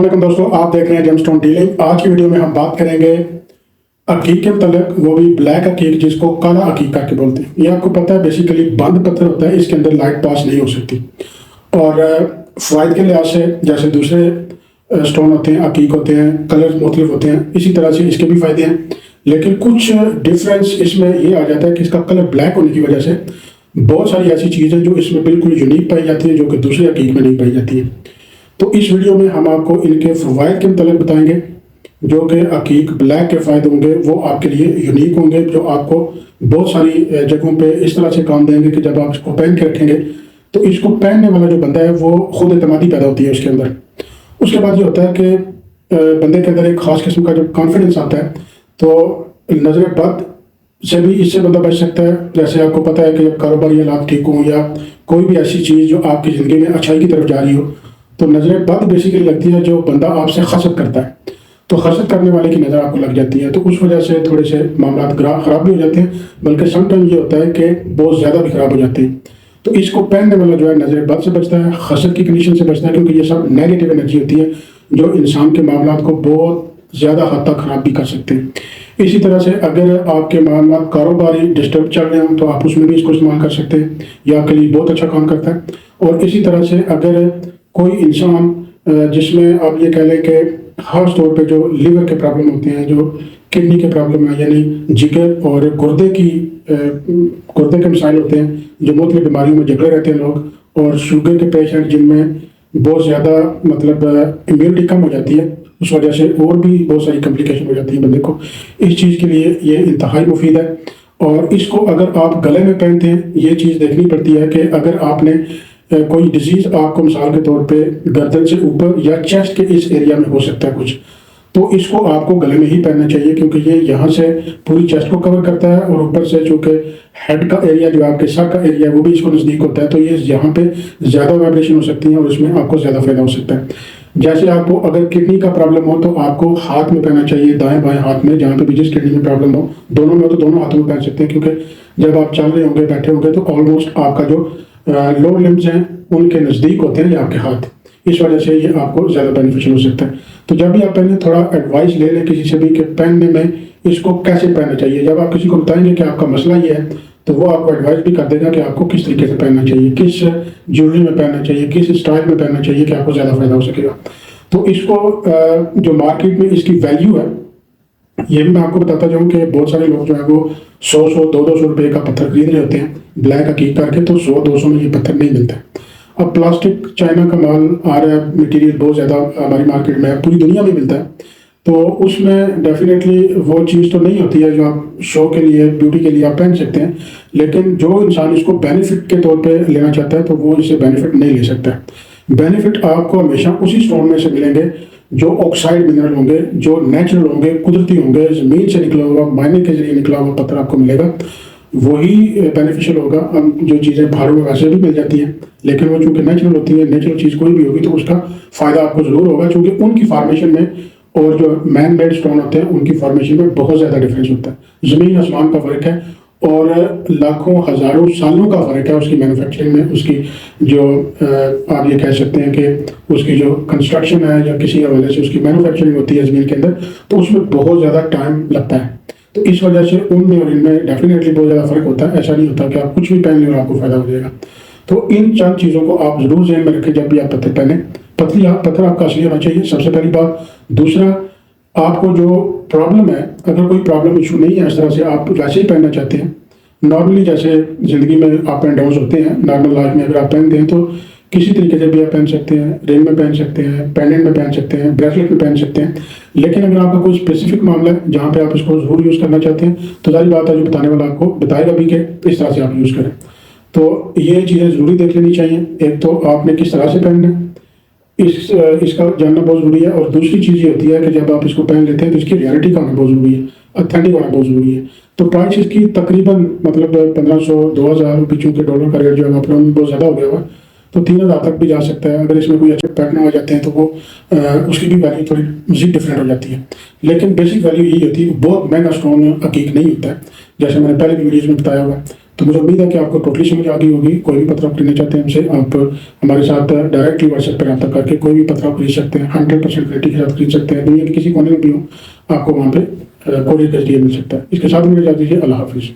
अस्सलाम दोस्तों, आप देख रहे हैं जेमस्टोन डीलिंग। आज की वीडियो में हम बात करेंगे अकीक के मतलब, वो भी ब्लैक अकीक जिसको काला अकीक करके बोलते हैं। ये आपको पता है बेसिकली बंद पत्थर होता है, इसके अंदर लाइट पास नहीं हो सकती। और फ़ायदे के लिहाज से जैसे दूसरे स्टोन होते हैं, अकीक होते हैं, कलर मुख्तलिफ होते हैं, इसी तरह से इसके भी फ़ायदे हैं। लेकिन कुछ डिफरेंस इसमें ये आ जाता है कि इसका कलर ब्लैक होने की वजह से बहुत सारी ऐसी चीज़ें जो इसमें बिल्कुल यूनिक पाई जाती है, जो कि दूसरे अकीक में नहीं पाई जाती है। तो इस वीडियो में हम आपको इनके फ़वाइद के मतलब बताएंगे, जो कि अकीक ब्लैक के फ़ायदे होंगे वो आपके लिए यूनिक होंगे, जो आपको बहुत सारी जगहों पे इस तरह से काम देंगे कि जब आप इसको पहन के रखेंगे तो इसको पहनने वाला जो बंदा है वो खुद एतमादी पैदा होती है उसके अंदर। उसके बाद ये होता है कि बंदे के अंदर एक ख़ास किस्म का जब कॉन्फिडेंस आता है तो नज़र बद से भी इससे बंदा बच सकता है। जैसे आपको पता है कि जब कारोबारी हालात ठीक हों या कोई भी ऐसी चीज़ जो आपकी ज़िंदगी में अच्छाई की तरफ जा रही हो, तो नज़र बद बेसिकली लगती है जो बंदा आपसे हसद करता है, तो हसद करने वाले की नज़र आपको लग जाती है, तो उस वजह से थोड़े से मामला ख़राब भी हो जाते हैं, बल्कि समटाइम ये होता है कि बहुत ज़्यादा भी ख़राब हो जाते हैं। तो इसको पहनने वाला जो है नज़र बद से बचता है, हसद की कंडीशन से बचता है, क्योंकि ये सब नेगेटिव एनर्जी होती है जो इंसान के मामला को बहुत ज़्यादा हद तक ख़राब भी कर सकते हैं। इसी तरह से अगर आपके मामला कारोबारी डिस्टर्ब चल रहे हों तो आप उसमें भी इसको इस्तेमाल कर सकते हैं, ये आपके लिए बहुत अच्छा काम करता है। और इसी तरह से अगर कोई इंसान जिसमें आप ये कह लें कि खास तौर पे जो लीवर के प्रॉब्लम होते हैं, जो किडनी के प्रॉब्लम है, यानी जिगर और गुर्दे के मसाइल होते हैं, जो मुख्तलिफ बीमारियों में जकड़े रहते हैं लोग, और शुगर के पेशेंट जिनमें बहुत ज़्यादा मतलब इम्यूनिटी कम हो जाती है, उस वजह से और भी बहुत सारी कॉम्प्लिकेशन हो जाती है बंदे को। इस चीज़ के लिए ये इंतहाई मुफीद है। और इसको अगर आप गले में पहनते हैं, ये चीज़ देखनी पड़ती है कि अगर आपने कोई डिजीज़ आपको मिसाल के तौर पे गर्दन से ऊपर या चेस्ट के इस एरिया में हो सकता है कुछ, तो इसको आपको गले में ही पहनना चाहिए, क्योंकि ये यहाँ से पूरी चेस्ट को कवर करता है और ऊपर से चूँकि हेड का एरिया जो आपके सर का एरिया है वो भी इसको नज़दीक होता है, तो ये यहाँ पे ज़्यादा वाइब्रेशन हो सकती है और इसमें आपको ज़्यादा फ़ायदा हो सकता है। जैसे आपको अगर किडनी का प्रॉब्लम हो तो आपको हाथ में पहनना चाहिए, दाएं बाएं हाथ में, जहाँ पे भी जिस किडनी में प्रॉब्लम हो, दोनों में हो तो दोनों हाथों में पहन सकते हैं, क्योंकि जब आप चल रहे होंगे, बैठे होंगे, तो ऑलमोस्ट आपका जो लोअर लिम्स हैं उनके नज़दीक होते हैं ये आपके हाथ, इस वजह से ये आपको ज़्यादा बेनिफिशियल हो सकता है। तो जब भी आप पहने थोड़ा एडवाइस ले लें किसी से भी कि पहनने में इसको कैसे पहनना चाहिए। जब आप किसी को बताएंगे कि आपका मसला ये है तो वो आपको एडवाइस भी कर देगा कि आपको किस तरीके से पहनना चाहिए, किस ज्वेलरी में पहनना चाहिए, किस स्टाइल में पहनना चाहिए कि आपको ज़्यादा फ़ायदा हो सकेगा। तो इसको जो मार्केट में इसकी वैल्यू है ये भी मैं आपको बताता जाऊँ कि बहुत सारे लोग जो है वो 100 200 रुपये का पत्थर खरीद रहे होते हैं ब्लैक अकीक करके, तो 100 200 में ये पत्थर नहीं मिलता है। अब प्लास्टिक चाइना का माल आ रहा है, मटेरियल बहुत ज़्यादा हमारी मार्केट में पूरी दुनिया में मिलता है, तो उसमें डेफिनेटली वो चीज़ तो नहीं होती है जो आप शो के लिए, ब्यूटी के लिए आप पहन सकते हैं, लेकिन जो इंसान इसको बेनिफिट के तौर पे लेना चाहता है तो वो इससे बेनिफिट नहीं ले सकता। बेनिफिट आपको हमेशा उसी स्टोन में से मिलेंगे जो ऑक्साइड मिनरल होंगे, जो नेचुरल होंगे, कुदरती होंगे, ज़मीन से निकला हुआ, माइनिंग के जरिए निकला हुआ पत्थर आपको मिलेगा, वही बेनिफिशियल होगा। अब जो चीज़ें पहाड़ों में वैसे भी मिल जाती हैं, लेकिन वो चूँकि नेचुरल होती है, नेचुरल चीज़ कोई भी होगी तो उसका फ़ायदा आपको ज़रूर होगा, क्योंकि उनकी फार्मेशन में और जो मैन मेड स्टोन होते हैं उनकी फॉर्मेशन में बहुत ज़्यादा डिफरेंस होता है। ज़मीन आसमान का फ़र्क है और लाखों हज़ारों सालों का फ़र्क है उसकी मैन्युफैक्चरिंग में, उसकी जो आप ये कह सकते हैं कि उसकी जो कंस्ट्रक्शन है या किसी हवाले से उसकी मैन्युफैक्चरिंग होती है ज़मीन के अंदर, तो उसमें बहुत ज़्यादा टाइम लगता है। तो इस वजह से उनमें और इनमें डेफिनेटली बहुत ज़्यादा फ़र्क होता है। ऐसा नहीं होता कि आप कुछ भी पहन लें और आपको फ़ायदा हो जाएगा। तो इन चंद चीज़ों को आप ज़रूर ज़हन में रखें जब भी आप पत्थर पहने। पत्थर आपका असली होना चाहिए, सबसे पहली बात। दूसरा, आपको जो प्रॉब्लम है, अगर कोई प्रॉब्लम इशू नहीं है, इस तरह से आप वैसे ही पहनना चाहते हैं नॉर्मली, जैसे ज़िंदगी में अप एंड डाउन होते हैं, नॉर्मल लाइफ में अगर आप पहनते हैं तो किसी तरीके से भी आप पहन सकते हैं, रिंग में पहन सकते हैं, पेंडेंट में पहन सकते हैं, ब्रेसलेट में पहन सकते हैं। लेकिन अगर आपका कोई स्पेसिफिक मामला है जहाँ पे आप इसको ज़रूर यूज़ करना चाहते हैं तो सारी बात है जो बताने वाला आपको बताएगा भी कि इस तरह से आप यूज़ करें। तो ये चीज़ें ज़रूरी देख लेनी चाहिए। एक तो आपने किस तरह से पहनना है, इसका जानना बहुत ज़रूरी है। और दूसरी चीज़ ये होती है कि जब आप इसको पहन लेते हैं तो इसकी रियलिटी का होना बहुत ज़रूरी है, ऑथेंटिक होना बहुत ज़रूरी है। तो प्राइस इसकी तकरीबन मतलब 1500 2000 रुपये, चूँकि डॉलर का रेट जो है अपना बहुत ज़्यादा हो गया हुआ, तो 3000 तक भी जा सकता है। अगर इसमें कोई अच्छे पैटर्न आ जाते हैं तो वो उसकी भी वैल्यू थोड़ी मज़ीद डिफरेंट हो जाती है। लेकिन बेसिक वैल्यू यही होती है कि बहुत महंगा स्टोन अकीक नहीं होता है, जैसे मैंने पहले भी वीडियोज़ में बताया हुआ। तो मुझे उम्मीद है कि आपको टोटली समझ आ गई होगी। कोई भी पत्र आप खरीदना चाहते हैं हमसे, आप हमारे साथ डायरेक्टली व्हाट्सएप पर रब्ता करके कोई भी पत्र आप खरीद सकते हैं। 100% गारंटी के साथ खरीद सकते हैं। दुनिया के किसी कोने में भी हो, आपको वहाँ पे कोरियर के जरिए मिल सकता है। इसके साथ मुझे इजाज़त दीजिए। अल्लाह हाफिज़।